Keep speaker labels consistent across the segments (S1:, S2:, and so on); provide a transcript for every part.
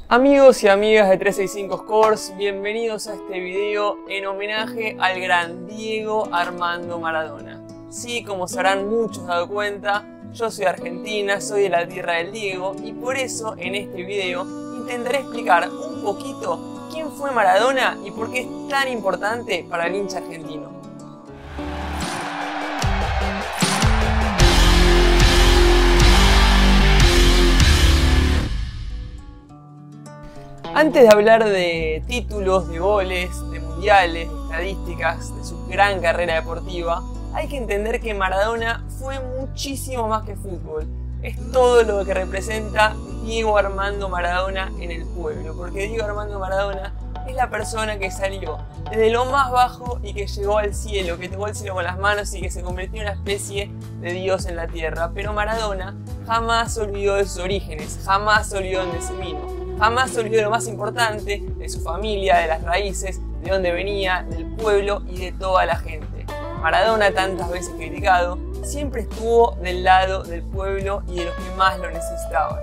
S1: Amigos y amigas de 365 Scores, bienvenidos a este video en homenaje al gran Diego Armando Maradona. Sí, como se habrán muchos dado cuenta, yo soy de Argentina, soy de la tierra del Diego y por eso en este video intentaré explicar un poquito quién fue Maradona y por qué es tan importante para el hincha argentino. Antes de hablar de títulos, de goles, de mundiales, de estadísticas, de su gran carrera deportiva, hay que entender que Maradona fue muchísimo más que fútbol. Es todo lo que representa Diego Armando Maradona en el pueblo, porque Diego Armando Maradona es la persona que salió desde lo más bajo y que llegó al cielo, que tocó el cielo con las manos y que se convirtió en una especie de Dios en la tierra. Pero Maradona jamás se olvidó de sus orígenes, jamás se olvidó de dónde se vino. Jamás se olvidó de lo más importante, de su familia, de las raíces, de dónde venía, del pueblo y de toda la gente. Maradona, tantas veces criticado, siempre estuvo del lado del pueblo y de los que más lo necesitaban.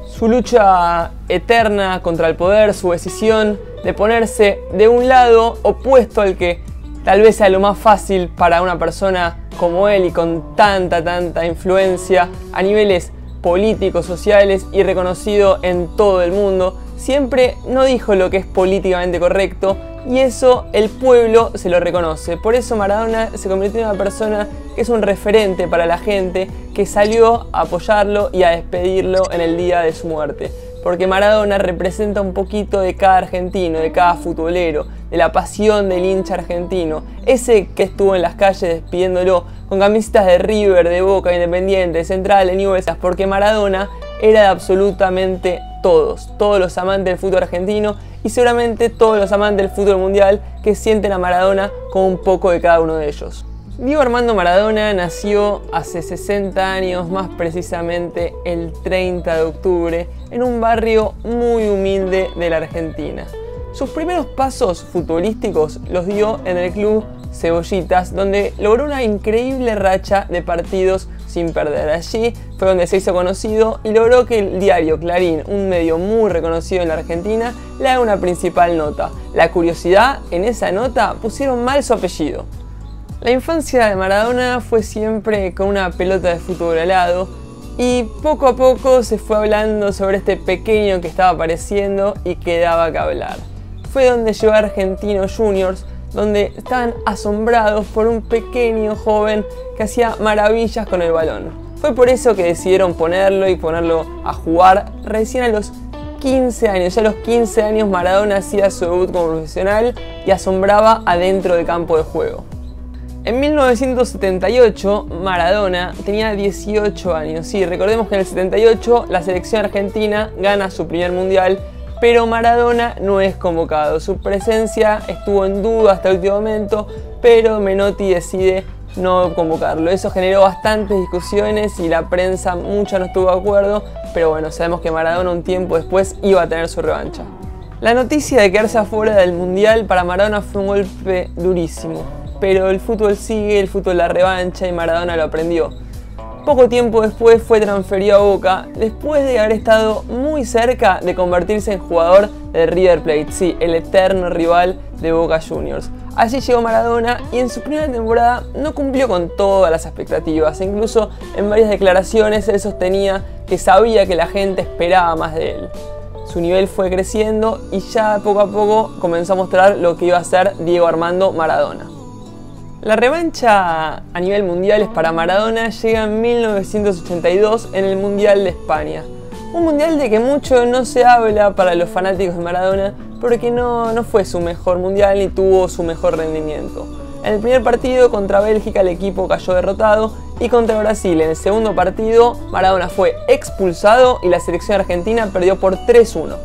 S1: Su lucha eterna contra el poder, su decisión de ponerse de un lado opuesto al que tal vez sea lo más fácil para una persona como él y con tanta influencia a niveles políticos, sociales y reconocido en todo el mundo, siempre no dijo lo que es políticamente correcto y eso el pueblo se lo reconoce. Por eso Maradona se convirtió en una persona que es un referente para la gente que salió a apoyarlo y a despedirlo en el día de su muerte. Porque Maradona representa un poquito de cada argentino, de cada futbolero, de la pasión del hincha argentino, ese que estuvo en las calles despidiéndolo con camisetas de River, de Boca, Independiente, Central, de Newell's, porque Maradona era de absolutamente todos los amantes del fútbol argentino y seguramente todos los amantes del fútbol mundial que sienten a Maradona con un poco de cada uno de ellos. Diego Armando Maradona nació hace 60 años, más precisamente el 30 de octubre, en un barrio muy humilde de la Argentina. Sus primeros pasos futbolísticos los dio en el club Cebollitas, donde logró una increíble racha de partidos sin perder. Allí fue donde se hizo conocido y logró que el diario Clarín, un medio muy reconocido en la Argentina, le haga una principal nota. La curiosidad, en esa nota pusieron mal su apellido. La infancia de Maradona fue siempre con una pelota de fútbol al lado y poco a poco se fue hablando sobre este pequeño que estaba apareciendo y que daba que hablar. Fue donde llegó a Argentinos Juniors, donde estaban asombrados por un pequeño joven que hacía maravillas con el balón. Fue por eso que decidieron ponerlo a jugar recién a los 15 años. Ya a los 15 años Maradona hacía su debut como profesional y asombraba adentro del campo de juego. En 1978 Maradona tenía 18 años. Sí, recordemos que en el 78 la selección argentina gana su primer mundial, pero Maradona no es convocado. Su presencia estuvo en duda hasta el último momento, pero Menotti decide no convocarlo. Eso generó bastantes discusiones y la prensa mucha no estuvo de acuerdo, pero bueno, sabemos que Maradona un tiempo después iba a tener su revancha. La noticia de quedarse afuera del mundial para Maradona fue un golpe durísimo, pero el fútbol sigue, el fútbol la revancha y Maradona lo aprendió. Poco tiempo después fue transferido a Boca, después de haber estado muy cerca de convertirse en jugador del River Plate, sí, el eterno rival de Boca Juniors. Allí llegó Maradona y en su primera temporada no cumplió con todas las expectativas, incluso en varias declaraciones él sostenía que sabía que la gente esperaba más de él. Su nivel fue creciendo y ya poco a poco comenzó a mostrar lo que iba a ser Diego Armando Maradona. La revancha a nivel mundial para Maradona llega en 1982 en el Mundial de España. Un mundial de que mucho no se habla para los fanáticos de Maradona porque no fue su mejor mundial ni tuvo su mejor rendimiento. En el primer partido contra Bélgica el equipo cayó derrotado y contra Brasil en el segundo partido Maradona fue expulsado y la selección argentina perdió por 3-1.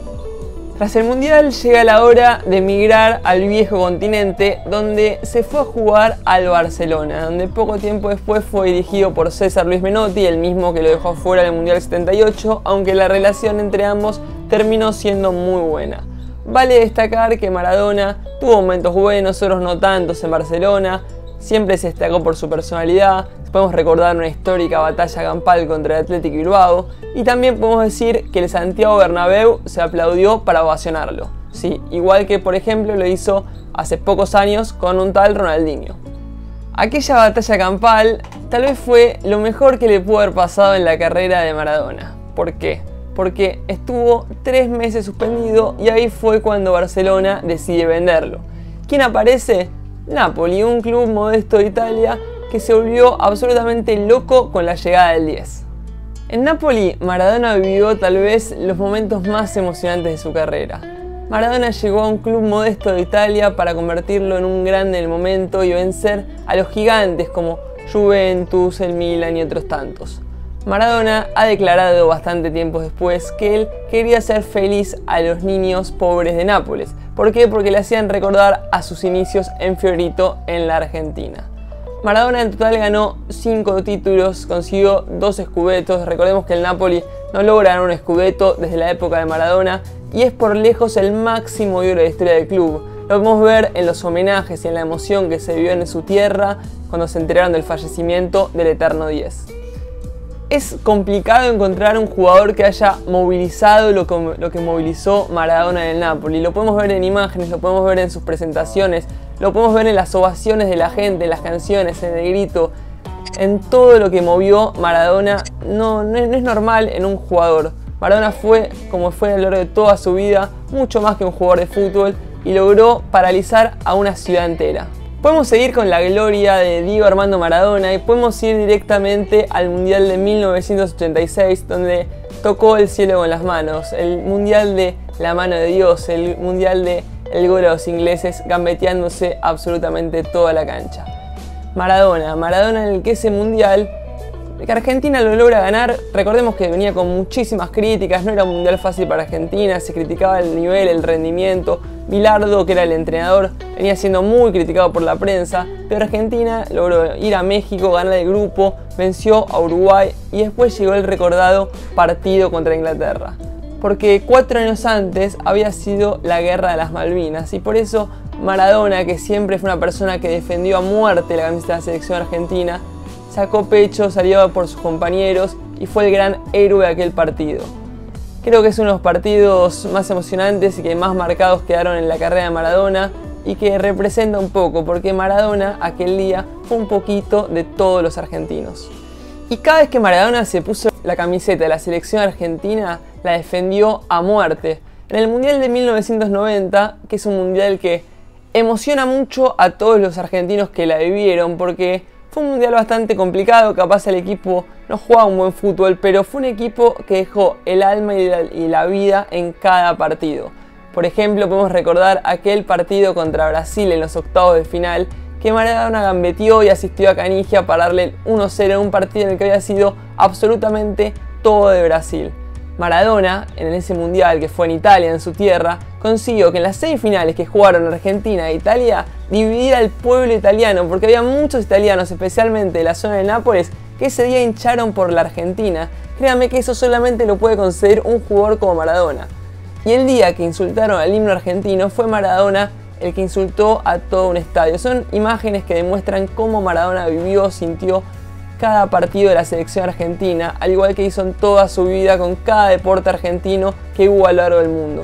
S1: Tras el mundial llega la hora de emigrar al viejo continente, donde se fue a jugar al Barcelona, donde poco tiempo después fue dirigido por César Luis Menotti, el mismo que lo dejó fuera del mundial 78, aunque la relación entre ambos terminó siendo muy buena. Vale destacar que Maradona tuvo momentos buenos, otros no tantos en Barcelona, siempre se destacó por su personalidad, podemos recordar una histórica batalla campal contra el Athletic Bilbao y también podemos decir que el Santiago Bernabéu se aplaudió para ovacionarlo. Sí, igual que por ejemplo lo hizo hace pocos años con un tal Ronaldinho. Aquella batalla campal tal vez fue lo mejor que le pudo haber pasado en la carrera de Maradona. ¿Por qué? Porque estuvo 3 meses suspendido y ahí fue cuando Barcelona decide venderlo. ¿Quién aparece? Napoli, un club modesto de Italia que se volvió absolutamente loco con la llegada del 10. En Napoli, Maradona vivió tal vez los momentos más emocionantes de su carrera. Maradona llegó a un club modesto de Italia para convertirlo en un grande del momento y vencer a los gigantes como Juventus, el Milan y otros tantos. Maradona ha declarado bastante tiempo después que él quería hacer feliz a los niños pobres de Nápoles. ¿Por qué? Porque le hacían recordar a sus inicios en Fiorito, en la Argentina. Maradona en total ganó 5 títulos, consiguió 2 scudettos. Recordemos que el Napoli no logra ganar un scudetto desde la época de Maradona y es por lejos el máximo oro de la historia del club. Lo podemos ver en los homenajes y en la emoción que se vivió en su tierra cuando se enteraron del fallecimiento del eterno 10. Es complicado encontrar un jugador que haya movilizado lo que movilizó Maradona en el Napoli. Lo podemos ver en imágenes, lo podemos ver en sus presentaciones, lo podemos ver en las ovaciones de la gente, en las canciones, en el grito, en todo lo que movió Maradona. No es normal en un jugador. Maradona fue, como fue a lo largo de toda su vida, mucho más que un jugador de fútbol y logró paralizar a una ciudad entera. Podemos seguir con la gloria de Diego Armando Maradona y podemos ir directamente al Mundial de 1986, donde tocó el cielo con las manos, el Mundial de la mano de Dios, el Mundial de el gol a los ingleses, gambeteándose absolutamente toda la cancha. Maradona en el que ese Mundial, que Argentina lo logra ganar. Recordemos que venía con muchísimas críticas, no era un mundial fácil para Argentina, se criticaba el nivel, el rendimiento. Bilardo, que era el entrenador, venía siendo muy criticado por la prensa, pero Argentina logró ir a México, ganar el grupo, venció a Uruguay y después llegó el recordado partido contra Inglaterra. Porque 4 años antes había sido la Guerra de las Malvinas y por eso Maradona, que siempre fue una persona que defendió a muerte la camiseta de la selección argentina, sacó pecho, salió por sus compañeros y fue el gran héroe de aquel partido. Creo que es uno de los partidos más emocionantes y que más marcados quedaron en la carrera de Maradona y que representa un poco, porque Maradona aquel día fue un poquito de todos los argentinos. Y cada vez que Maradona se puso la camiseta de la selección argentina, la defendió a muerte. En el Mundial de 1990, que es un mundial que emociona mucho a todos los argentinos que la vivieron, porque fue un mundial bastante complicado, capaz el equipo no jugaba un buen fútbol, pero fue un equipo que dejó el alma y la vida en cada partido. Por ejemplo, podemos recordar aquel partido contra Brasil en los octavos de final, que Maradona gambeteó y asistió a Canigia para darle el 1-0 en un partido en el que había sido absolutamente todo de Brasil. Maradona, en ese mundial que fue en Italia, en su tierra, consiguió que en las semifinales que jugaron Argentina e Italia, dividir al pueblo italiano, porque había muchos italianos, especialmente de la zona de Nápoles, que ese día hincharon por la Argentina. Créanme que eso solamente lo puede conseguir un jugador como Maradona. Y el día que insultaron al himno argentino fue Maradona el que insultó a todo un estadio. Son imágenes que demuestran cómo Maradona vivió, sintió cada partido de la selección argentina, al igual que hizo en toda su vida con cada deporte argentino que hubo a lo largo del mundo.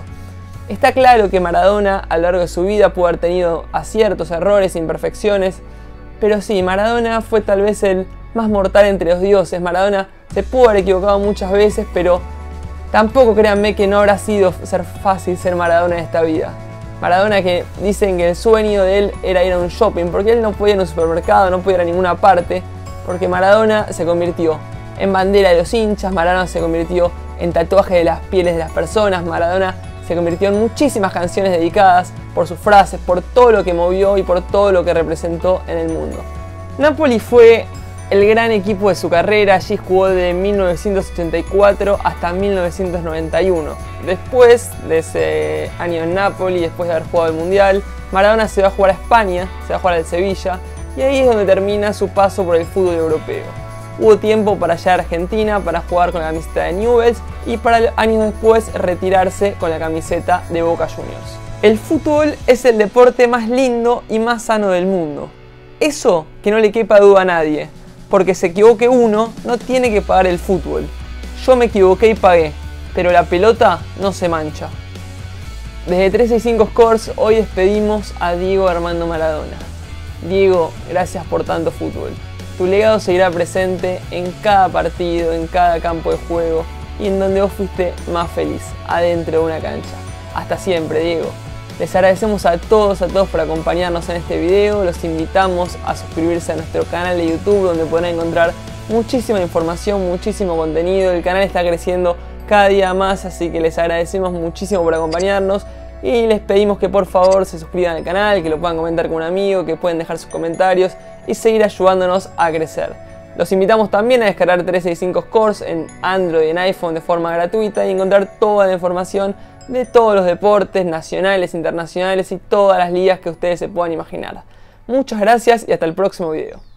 S1: Está claro que Maradona a lo largo de su vida pudo haber tenido aciertos, errores, imperfecciones, pero sí, Maradona fue tal vez el más mortal entre los dioses. Maradona se pudo haber equivocado muchas veces, pero tampoco créanme que no habrá sido fácil ser Maradona en esta vida. Maradona, que dicen que el sueño de él era ir a un shopping, porque él no podía ir a un supermercado, no podía ir a ninguna parte, porque Maradona se convirtió en bandera de los hinchas, Maradona se convirtió en tatuaje de las pieles de las personas, Maradona se convirtió en muchísimas canciones dedicadas por sus frases, por todo lo que movió y por todo lo que representó en el mundo. Napoli fue el gran equipo de su carrera, allí jugó de 1984 hasta 1991. Después de ese año en Napoli, después de haber jugado el Mundial, Maradona se va a jugar a España, se va a jugar al Sevilla, y ahí es donde termina su paso por el fútbol europeo. Hubo tiempo para llegar a Argentina, para jugar con la camiseta de Newell's y para años después retirarse con la camiseta de Boca Juniors. El fútbol es el deporte más lindo y más sano del mundo. Eso que no le quepa duda a nadie. porque se equivoque uno, no tiene que pagar el fútbol. Yo me equivoqué y pagué, pero la pelota no se mancha. Desde 365 Scores hoy despedimos a Diego Armando Maradona. Diego, gracias por tanto fútbol. Tu legado seguirá presente en cada partido, en cada campo de juego y en donde vos fuiste más feliz, adentro de una cancha. Hasta siempre, Diego. Les agradecemos a todos por acompañarnos en este video. Los invitamos a suscribirse a nuestro canal de YouTube, donde podrán encontrar muchísima información, muchísimo contenido. El canal está creciendo cada día más, así que les agradecemos muchísimo por acompañarnos y les pedimos que por favor se suscriban al canal, que lo puedan comentar con un amigo, que pueden dejar sus comentarios y seguir ayudándonos a crecer. Los invitamos también a descargar 365 Scores en Android y en iPhone de forma gratuita y encontrar toda la información de todos los deportes nacionales, internacionales y todas las ligas que ustedes se puedan imaginar. Muchas gracias y hasta el próximo video.